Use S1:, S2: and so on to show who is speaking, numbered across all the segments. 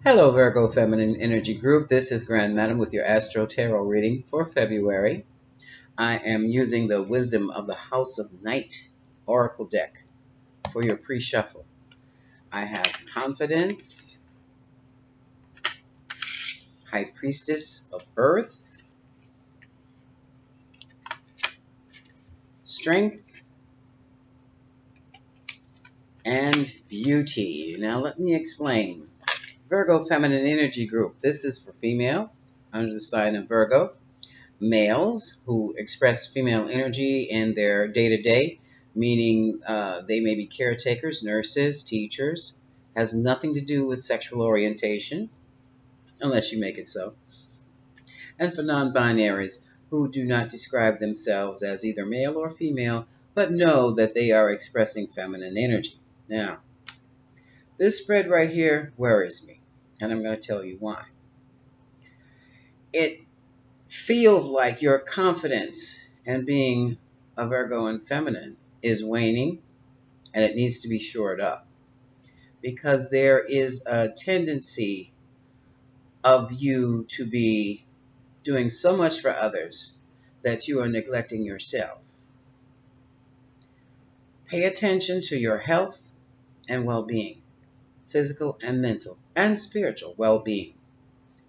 S1: Hello, Virgo Feminine Energy Group. This is Grand Madam with your Astro Tarot reading for February. I am using the Wisdom of the House of Night Oracle deck for your pre-shuffle. I have Confidence, High Priestess of Earth, Strength, and Beauty. Now let me explain. Virgo Feminine Energy Group. This is for females under the sign of Virgo. Males who express female energy in their day-to-day, meaning they may be caretakers, nurses, teachers, has nothing to do with sexual orientation, unless you make it so. And for non-binaries who do not describe themselves as either male or female, but know that they are expressing feminine energy. Now, this spread right here worries me, and I'm going to tell you why. It feels like your confidence and being a Virgo and feminine is waning, and it needs to be shored up because there is a tendency of you to be doing so much for others that you are neglecting yourself. Pay attention to your health and well-being, physical and mental and spiritual well-being.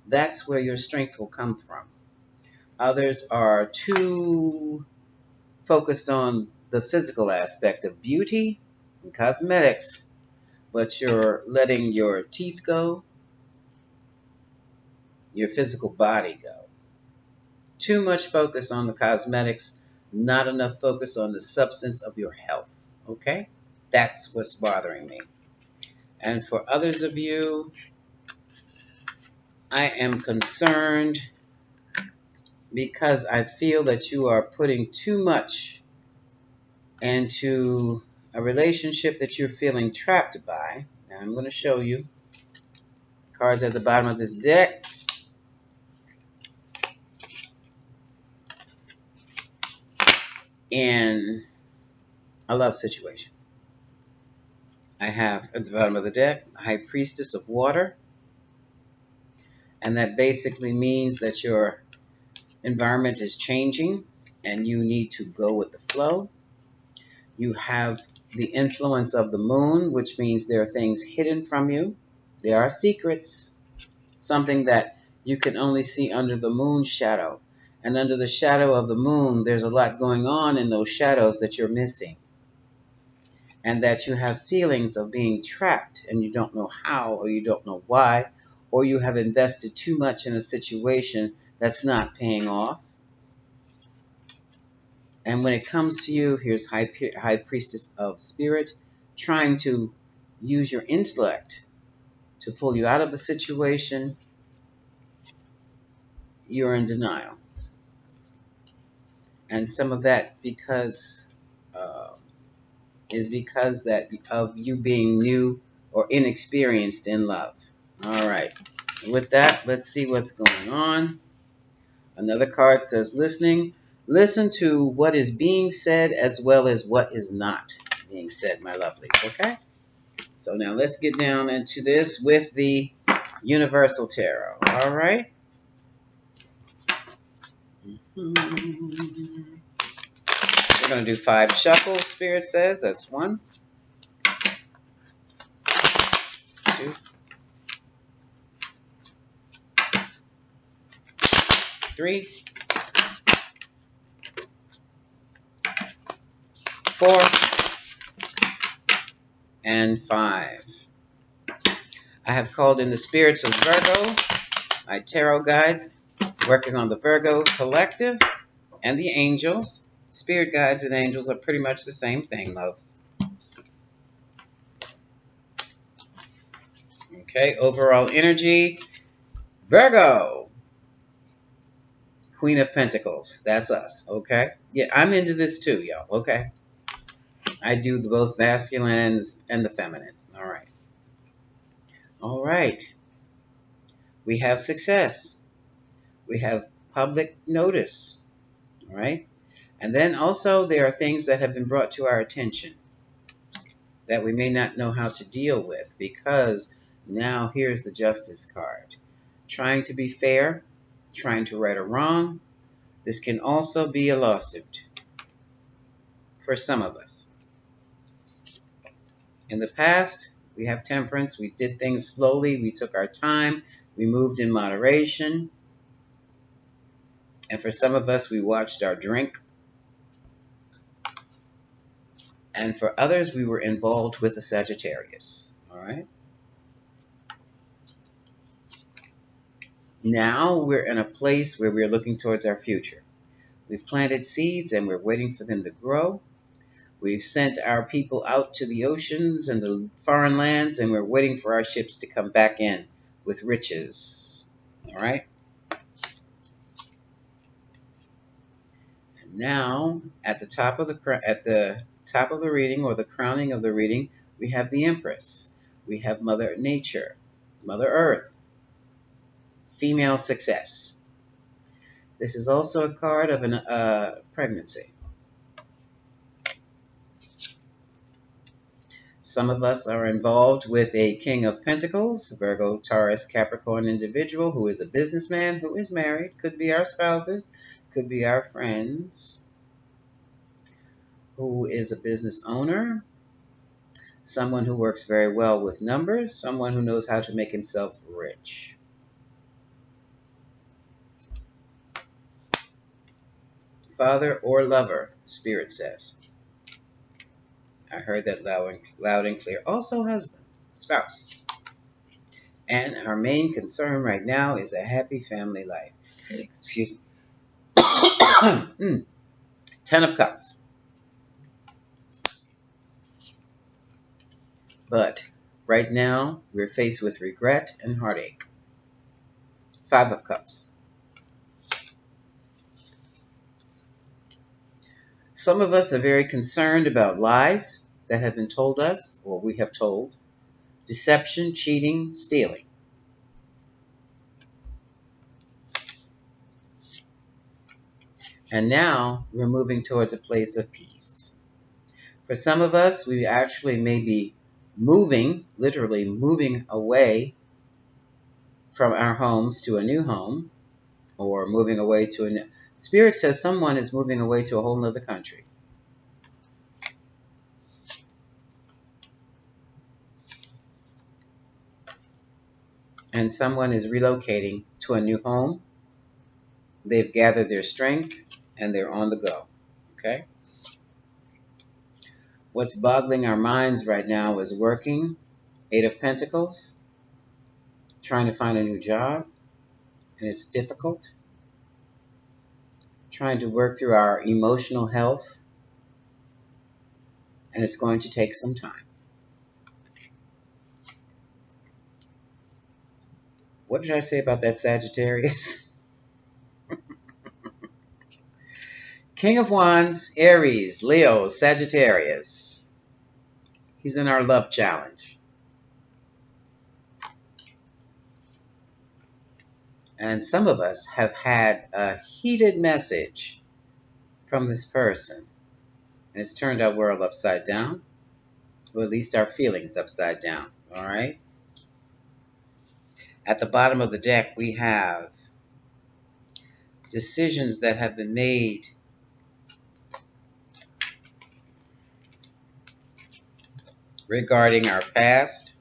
S1: That's where your strength will come from. Others are too focused on the physical aspect of beauty and cosmetics, but you're letting your teeth go, your physical body go. Too much focus on the cosmetics, not enough focus on the substance of your health. Okay? That's what's bothering me. And for others of you, I am concerned because I feel that you are putting too much into a relationship that you're feeling trapped by. Now I'm going to show you cards at the bottom of this deck. In a love situation, I have at the bottom of the deck High Priestess of Water, and that basically means that your environment is changing and you need to go with the flow. You have the influence of the moon, which means there are things hidden from you. There are secrets, something that you can only see under the moon shadow. And under the shadow of the moon, there's a lot going on in those shadows that you're missing. And that you have feelings of being trapped and you don't know how or you don't know why, or you have invested too much in a situation that's not paying off. And when it comes to you, here's High Priestess of Spirit, trying to use your intellect to pull you out of a situation. You're in denial. And some of that uh, is because that of you being new or inexperienced in love. All right. With that, let's see what's going on. Another card says listening. Listen to what is being said as well as what is not being said, my lovelies. Okay? So now let's get down into this with the Universal Tarot. All right? We're going to do 5 shuffles, Spirit says. That's 1, 2, 3, 4, and 5. I have called in the spirits of Virgo, my tarot guides, working on the Virgo collective, and the angels. Spirit guides and angels are pretty much the same thing, loves. Okay, overall energy, Virgo, Queen of Pentacles. That's us, okay? Yeah, I'm into this too, y'all, okay? I do both masculine and the feminine. All right. All right. We have success. We have public notice. All right. And then also there are things that have been brought to our attention that we may not know how to deal with because Now here's the Justice card. Trying to be fair, trying to right a wrong. This can also be a lawsuit for some of us. In the past, we have temperance. We did things slowly. We took our time. We moved in moderation. And for some of us, we watched our drink. And for others, we were involved with a Sagittarius. All right. Now we're in a place where we're looking towards our future. We've planted seeds and we're waiting for them to grow. We've sent our people out to the oceans and the foreign lands, and we're waiting for our ships to come back in with riches. All right. And now, at the top of the reading, or the crowning of the reading, we have the Empress. We have Mother Nature, Mother Earth, female success. This is also a card of a pregnancy. Some of us are involved with a King of Pentacles, Virgo, Taurus, Capricorn individual who is a businessman, who is married, could be our spouses, could be our friends, who is a business owner, someone who works very well with numbers, someone who knows how to make himself rich. Father or lover, Spirit says. I heard that loud and clear. Also husband, spouse. And our main concern right now is a happy family life. Excuse me. 10 of Cups. But right now, we're faced with regret and heartache. 5 of Cups. Some of us are very concerned about lies that have been told us, or we have told, deception, cheating, stealing. And now we're moving towards a place of peace. For some of us, we actually may be moving, literally moving away from our homes to a new home, or moving away to a new... Spirit says someone is moving away to a whole nother country. And someone is relocating to a new home. They've gathered their strength and they're on the go. Okay? What's boggling our minds right now is working, 8 of Pentacles, trying to find a new job, and it's difficult. Trying to work through our emotional health, and it's going to take some time. What did I say about that Sagittarius? King of Wands, Aries, Leo, Sagittarius. He's in our love challenge. And some of us have had a heated message from this person. And it's turned our world upside down. Or at least our feelings upside down. All right? At the bottom of the deck, we have decisions that have been made regarding our past,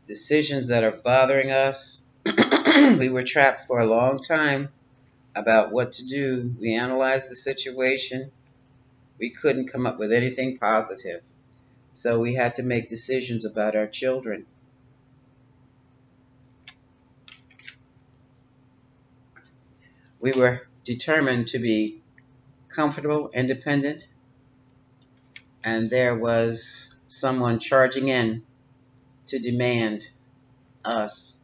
S1: decisions that are bothering us. We were trapped for a long time about what to do. We analyzed the situation. We couldn't come up with anything positive. So we had to make decisions about our children. We were determined to be comfortable, independent, and there was someone charging in to demand us.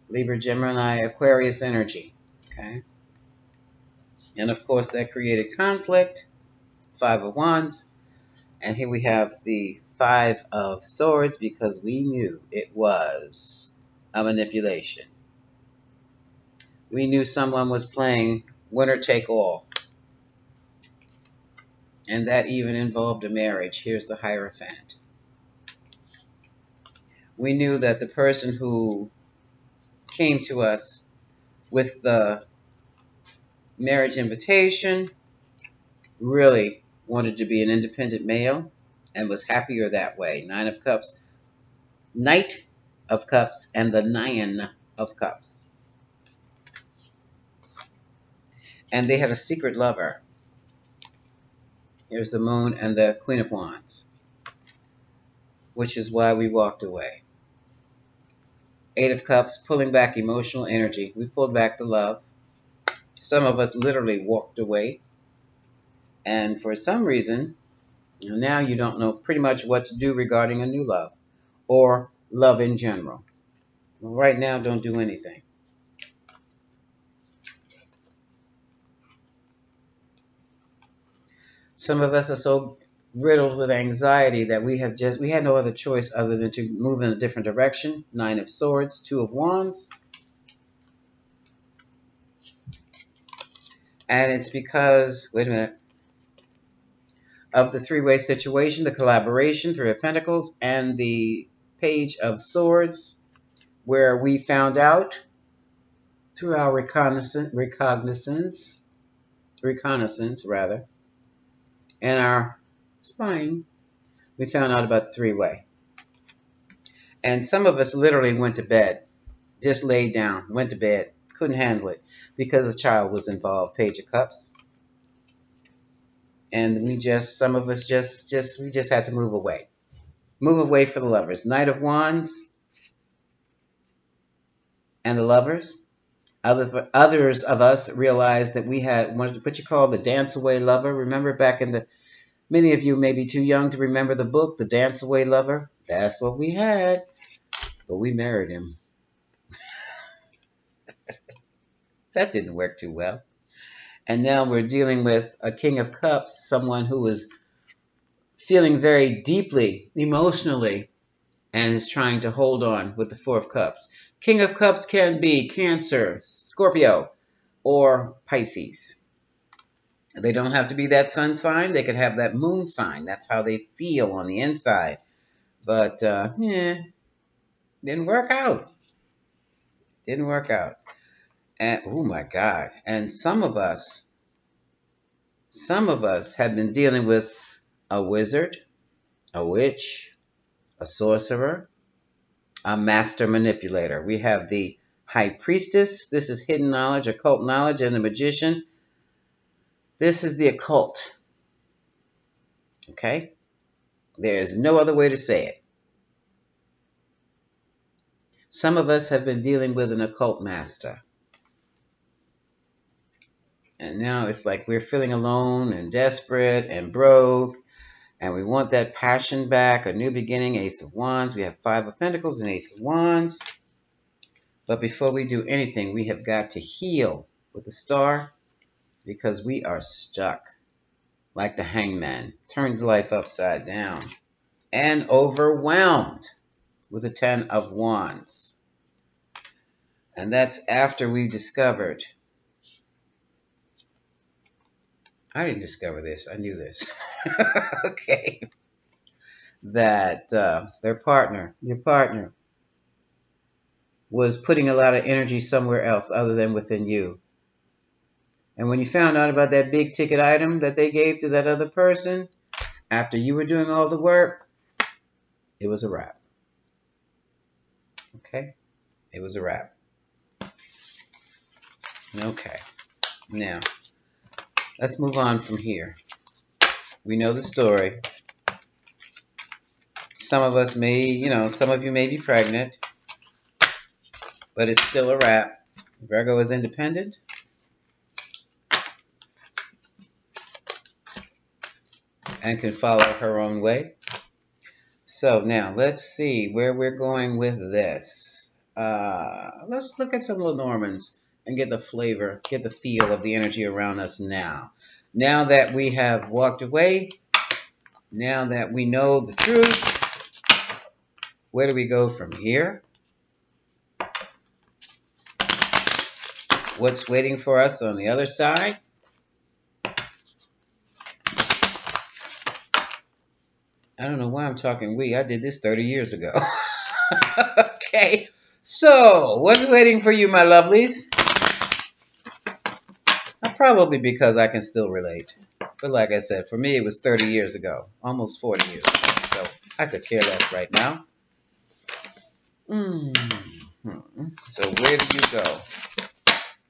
S1: Libra, Gemini, Aquarius energy. Okay? And of course, that created conflict. 5 of Wands. And here we have the 5 of Swords because we knew it was a manipulation. We knew someone was playing winner take all. And that even involved a marriage. Here's the Hierophant. We knew that the person who came to us with the marriage invitation really wanted to be an independent male and was happier that way. Nine of Cups, Knight of Cups, and the Nine of Cups. And they had a secret lover. Here's the Moon and the Queen of Wands, which is why we walked away. Eight of Cups, pulling back emotional energy. We pulled back the love. Some of us literally walked away. And for some reason, now you don't know pretty much what to do regarding a new love or love in general. Well, right now, don't do anything. Some of us are so riddled with anxiety that we had no other choice other than to move in a different direction. Nine of Swords, Two of Wands. And it's because, wait a minute, of the three-way situation, the collaboration, Three of Pentacles, and the Page of Swords, where we found out through our reconnaissance rather, and our spine, we found out about the three-way. And some of us literally went to bed, just laid down, went to bed, couldn't handle it because a child was involved, Page of Cups. And some of us we just had to move away. Move away for the lovers. Knight of Wands and the lovers. Others of us realized that we had what you call the dance away lover. Remember back in the, many of you may be too young to remember the book, The Dance Away Lover. That's what we had, but we married him. That didn't work too well. And now we're dealing with a King of Cups, someone who is feeling very deeply, emotionally, and is trying to hold on with the Four of Cups. King of Cups can be Cancer, Scorpio, or Pisces. They don't have to be that sun sign. They could have that moon sign. That's how they feel on the inside. But, didn't work out. Didn't work out. And, oh my God. And some of us have been dealing with a wizard, a witch, a sorcerer, a master manipulator. We have the High Priestess. This is hidden knowledge, occult knowledge, and the Magician. This is the occult. Okay? There is no other way to say it. Some of us have been dealing with an occult master. And now it's like we're feeling alone and desperate and broke. And we want that passion back, a new beginning, Ace of Wands. We have Five of Pentacles and Ace of Wands. But before we do anything, we have got to heal with the Star because we are stuck. Like the Hangman, turned life upside down. And overwhelmed with the Ten of Wands. And that's after we discovered. I didn't discover this. I knew this. Okay. That your partner, was putting a lot of energy somewhere else other than within you. And when you found out about that big ticket item that they gave to that other person, after you were doing all the work, it was a wrap. Okay? It was a wrap. Okay. Now, let's move on from here. We know the story. Some of us may, some of you may be pregnant, but it's still a wrap. Virgo is independent. And can follow her own way. So now let's see where we're going with this. Let's look at some Lenormands and get the flavor, get the feel of the energy around us now. Now that we have walked away, now that we know the truth, where do we go from here? What's waiting for us on the other side? I don't know why I'm talking we. I did this 30 years ago. Okay. So, what's waiting for you, my lovelies? Probably because I can still relate. But like I said, for me, it was 30 years ago, almost 40 years ago. So I could care less right now. hmm So where do you go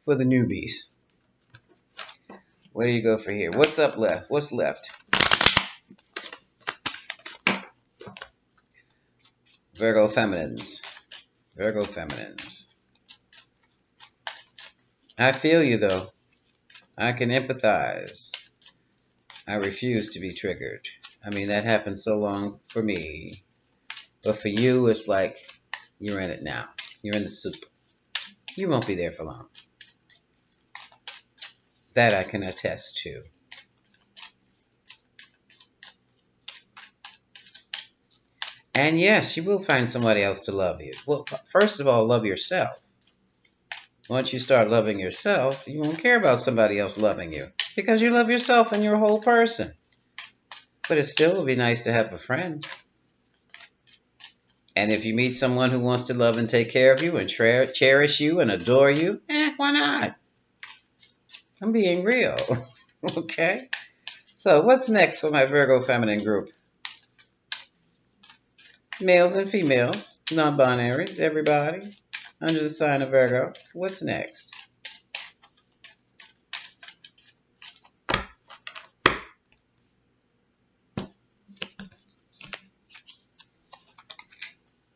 S1: for the newbies? Where do you go for here? What's up left? What's left? Virgo feminines. Virgo feminines. I feel you though. I can empathize. I refuse to be triggered. I mean, that happened so long for me. But for you, it's like you're in it now. You're in the soup. You won't be there for long. That I can attest to. And yes, you will find somebody else to love you. Well, first of all, love yourself. Once you start loving yourself, you won't care about somebody else loving you because you love yourself and you're a whole person. But it still would be nice to have a friend. And if you meet someone who wants to love and take care of you and cherish you and adore you, why not? I'm being real. Okay? So what's next for my Virgo feminine group? Males and females, non-binaries, everybody under the sign of Virgo. What's next?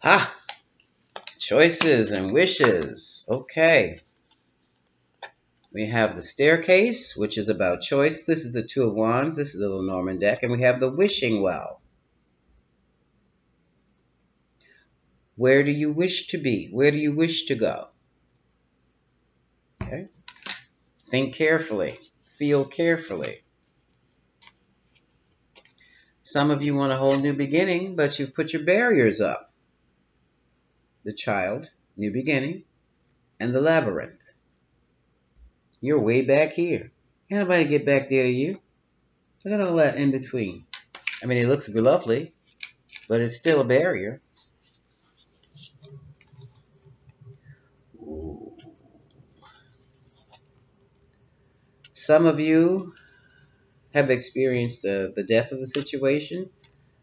S1: Ha! Choices and wishes. Okay. We have the staircase, which is about choice. This is the Two of Wands. This is the little Norman deck. And we have the wishing well. Where do you wish to be? Where do you wish to go? Okay. Think carefully. Feel carefully. Some of you want a whole new beginning, but you've put your barriers up. The child, new beginning, and the labyrinth. You're way back here. Can't nobody get back there to you. Look at all that in between. I mean, it looks lovely, but it's still a barrier. Ooh. Some of you have experienced the death of the situation,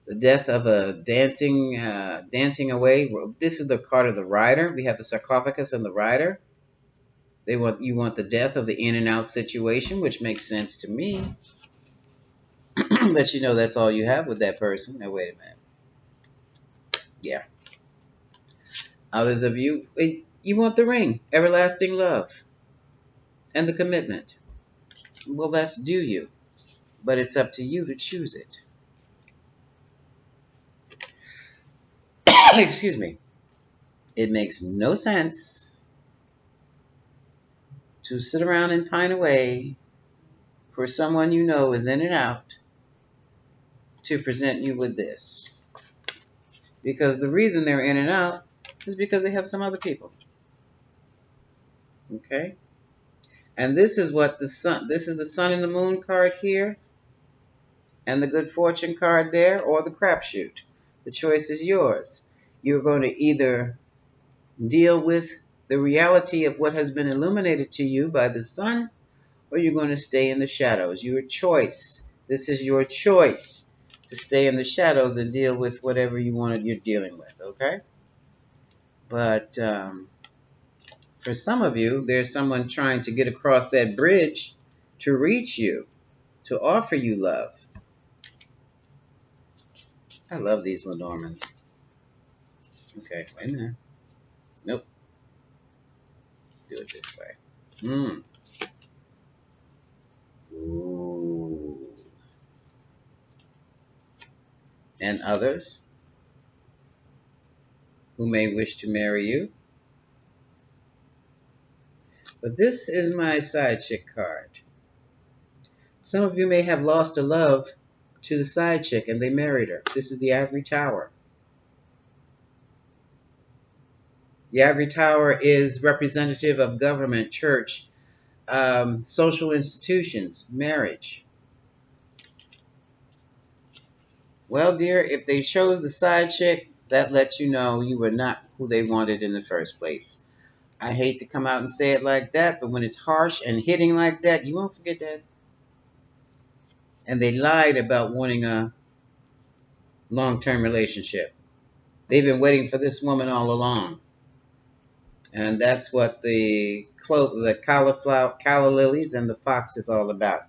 S1: the death of a dancing away. This is the card of the rider. We have the sarcophagus and the rider. You want the death of the in and out situation, which makes sense to me. But you know that's all you have with that person. Now wait a minute. Yeah. Others of you, you want the ring, everlasting love, and the commitment. Well, that's due you, but it's up to you to choose it. Excuse me. It makes no sense to sit around and pine away for someone you know is in and out to present you with this. Because the reason they're in and out is because they have some other people. Okay? And this is what this is the sun and the moon card here, and the good fortune card there, or the crapshoot. The choice is yours. You're going to either deal with the reality of what has been illuminated to you by the sun, or you're going to stay in the shadows. Your choice. This is your choice to stay in the shadows and deal with whatever you're dealing with, okay? But for some of you, there's someone trying to get across that bridge to reach you, to offer you love. I love these Lenormands. Okay, wait a minute. Nope. Do it this way. Ooh. And others who may wish to marry you. But this is my side chick card. Some of you may have lost a love to the side chick and they married her. This is the Ivory Tower. The Ivory Tower is representative of government, church, social institutions, marriage. Well, dear, if they chose the side chick, that lets you know you were not who they wanted in the first place. I hate to come out and say it like that, but when it's harsh and hitting like that, you won't forget that. And they lied about wanting a long-term relationship. They've been waiting for this woman all along. And that's what the cauliflower, calla lilies, and the fox is all about.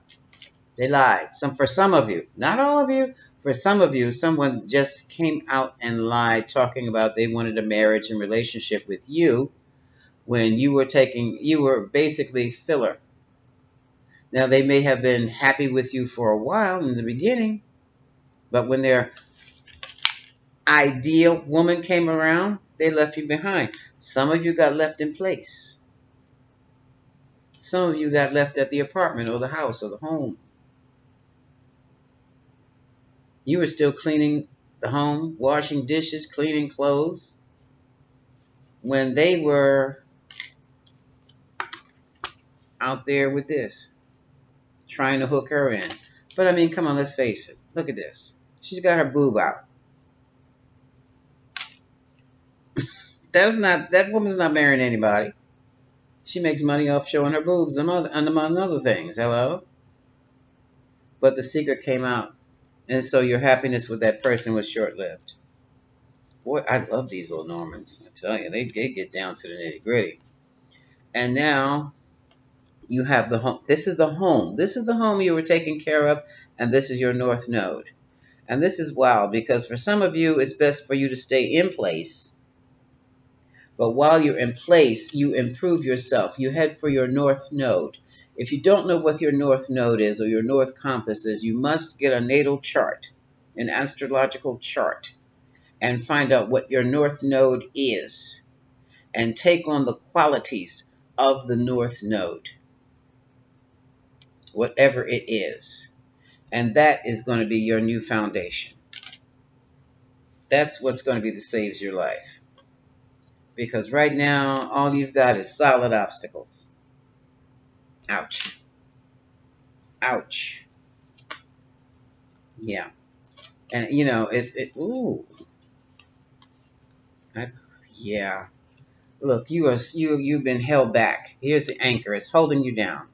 S1: They lied. For some of you, not all of you. For some of you, someone just came out and lied, talking about they wanted a marriage and relationship with you when you were basically filler. Now they may have been happy with you for a while in the beginning, but when their ideal woman came around, they left you behind. Some of you got left in place. Some of you got left at the apartment or the house or the home. You were still cleaning the home, washing dishes, cleaning clothes when they were out there with this, trying to hook her in. But I mean, come on, let's face it. Look at this. She's got her boob out. That woman's not marrying anybody. She makes money off showing her boobs among other things. Hello? But the secret came out. And so your happiness with that person was short lived. Boy, I love these little Normans. I tell you, they get down to the nitty gritty. And now you have the home. This is the home. This is the home you were taking care of, and this is your north node. And this is wild because for some of you, it's best for you to stay in place. But while you're in place, you improve yourself. You head for your north node. If you don't know what your north node is or your north compass is, you must get a natal chart, an astrological chart, and find out what your north node is and take on the qualities of the north node, whatever it is. And that is going to be your new foundation. That's what's going to be that saves your life. Because right now, all you've got is solid obstacles. Ouch. Ouch. Yeah. And you know, ooh. I, yeah. Look, you've been held back. Here's the anchor. It's holding you down.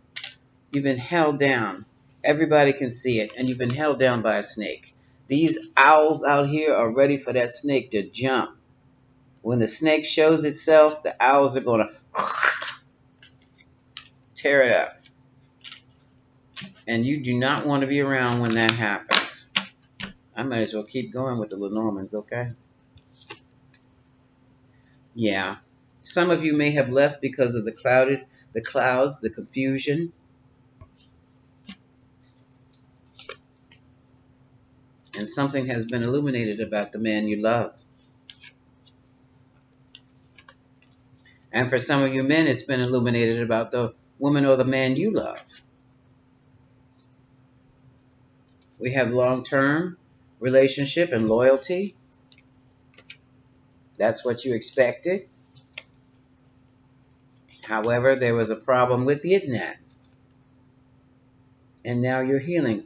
S1: You've been held down. Everybody can see it, and you've been held down by a snake. These owls out here are ready for that snake to jump. When the snake shows itself, the owls are going to tear it up. And you do not want to be around when that happens. I might as well keep going with the Lenormands, okay? Yeah. Some of you may have left because of the clouds, the confusion. And something has been illuminated about the man you love. And for some of you men, it's been illuminated about the woman or the man you love. We have long-term relationship and loyalty. That's what you expected. However, there was a problem with getting that. And now you're healing.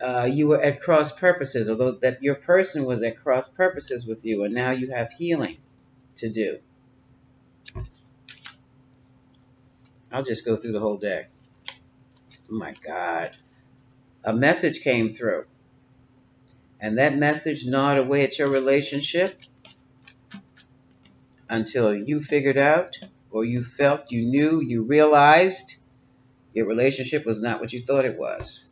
S1: You were at cross purposes, although that your person was at cross purposes with you, and now you have healing to do. I'll just go through the whole deck. Oh my God. A message came through, and that message gnawed away at your relationship until you figured out, or you felt, you knew, you realized your relationship was not what you thought it was.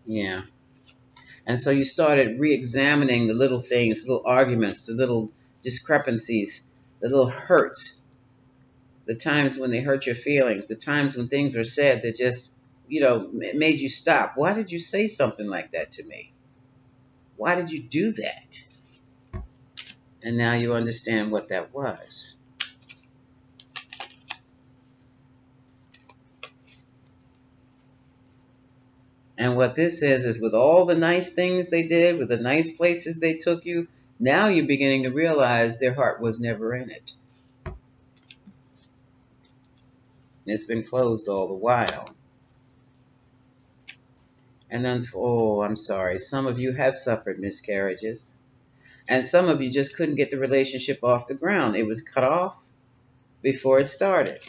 S1: Yeah. And so you started re-examining the little things, the little arguments, the little discrepancies, the little hurts, the times when they hurt your feelings, the times when things were said that just, made you stop. Why did you say something like that to me? Why did you do that? And now you understand what that was. And what this says is with all the nice things they did, with the nice places they took you, now you're beginning to realize their heart was never in it. It's been closed all the while. And then, oh, I'm sorry, some of you have suffered miscarriages. And some of you just couldn't get the relationship off the ground. It was cut off before it started.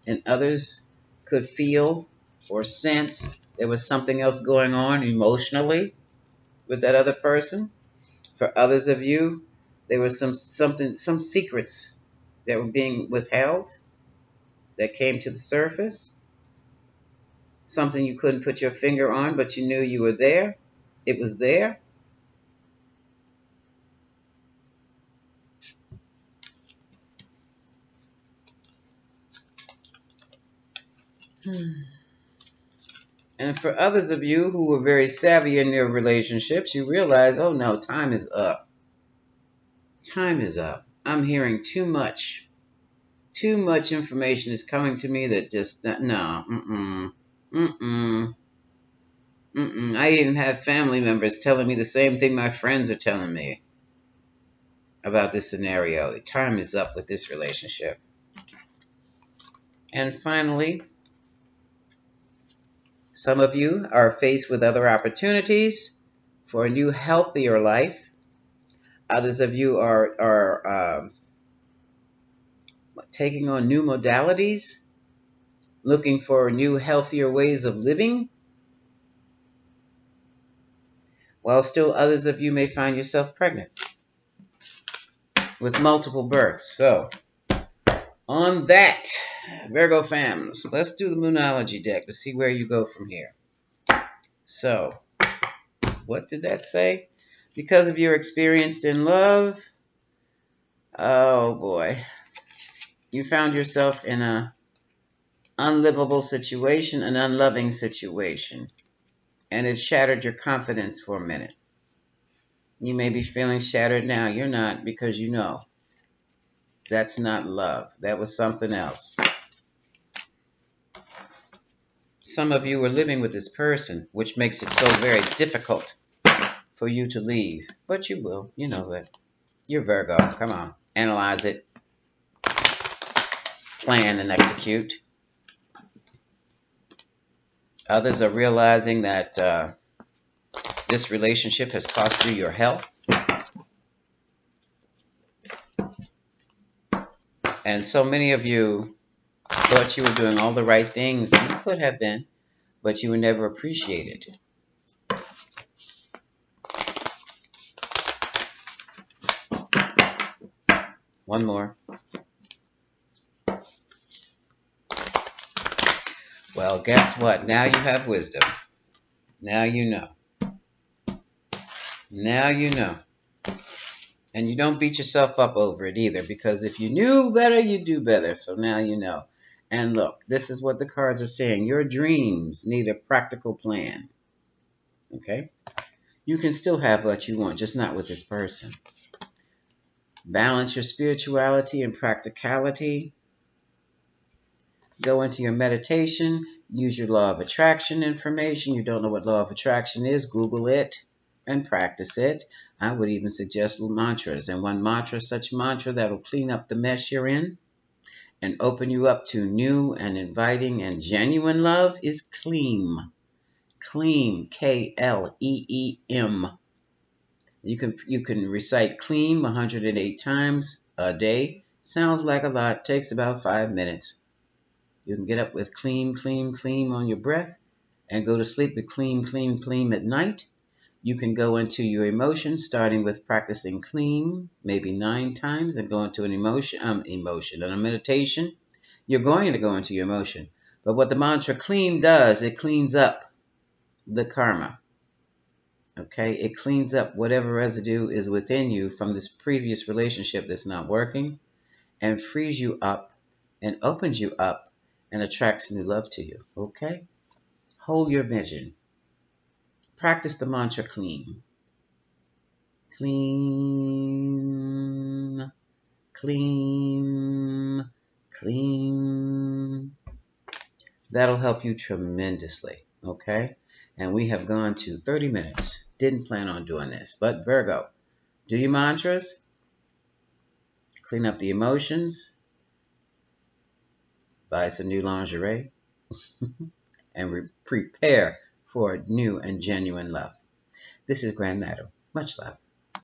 S1: And others could feel or sense there was something else going on emotionally with that other person. For others of you, there was some secrets that were being withheld that came to the surface. Something you couldn't put your finger on, but you knew you were there. It was there. And for others of you who were very savvy in your relationships, you realize, oh no, time is up. Time is up. I'm hearing too much. Too much information is coming to me that just, no, I even have family members telling me the same thing my friends are telling me about this scenario. Time is up with this relationship. And finally, some of you are faced with other opportunities for a new, healthier life. Others of you are taking on new modalities, looking for new, healthier ways of living, while still others of you may find yourself pregnant with multiple births. So, on that, Virgo Fems, let's do the Moonology deck to see where you go from here. So, what did that say? Because of your experience in love, oh boy, you found yourself in an unlivable situation, an unloving situation, and it shattered your confidence for a minute. You may be feeling shattered now. You're not, because you know that's not love. That was something else. Some of you are living with this person, which makes it so very difficult for you to leave. But you will. You know that. You're Virgo. Come on. Analyze it. Plan and execute. Others are realizing that this relationship has cost you your health. And so many of you thought you were doing all the right things, and you could have been, but you were never appreciated. One more. Well, guess what? Now you have wisdom. Now you know. Now you know. And you don't beat yourself up over it either, because if you knew better, you'd do better. So now you know. And look, this is what the cards are saying. Your dreams need a practical plan. Okay? You can still have what you want, just not with this person. Balance your spirituality and practicality. Go into your meditation. Use your law of attraction information. You don't know what law of attraction is, Google it and practice it. I would even suggest mantras. And one mantra, such mantra that will clean up the mess you're in and open you up to new and inviting and genuine love, is Kleem. Kleem, K-L-E-E-M. You can recite Kleem 108 times a day. Sounds like a lot. Takes about 5 minutes. You can get up with Kleem, Kleem, Kleem on your breath and go to sleep with Kleem, Kleem, Kleem at night. You can go into your emotions, starting with practicing Kleem maybe 9 times, and go into an emotion and a meditation. You're going to go into your emotion. But what the mantra Kleem does, it cleans up the karma. Okay? It cleans up whatever residue is within you from this previous relationship that's not working, and frees you up and opens you up and attracts new love to you. Okay? Hold your vision. Practice the mantra Kleem. Clean, clean, clean. That'll help you tremendously, okay? And we have gone to 30 minutes. Didn't plan on doing this, but Virgo, do your mantras, clean up the emotions, buy some new lingerie, and prepare for new and genuine love. This is Grand Madam. Much love.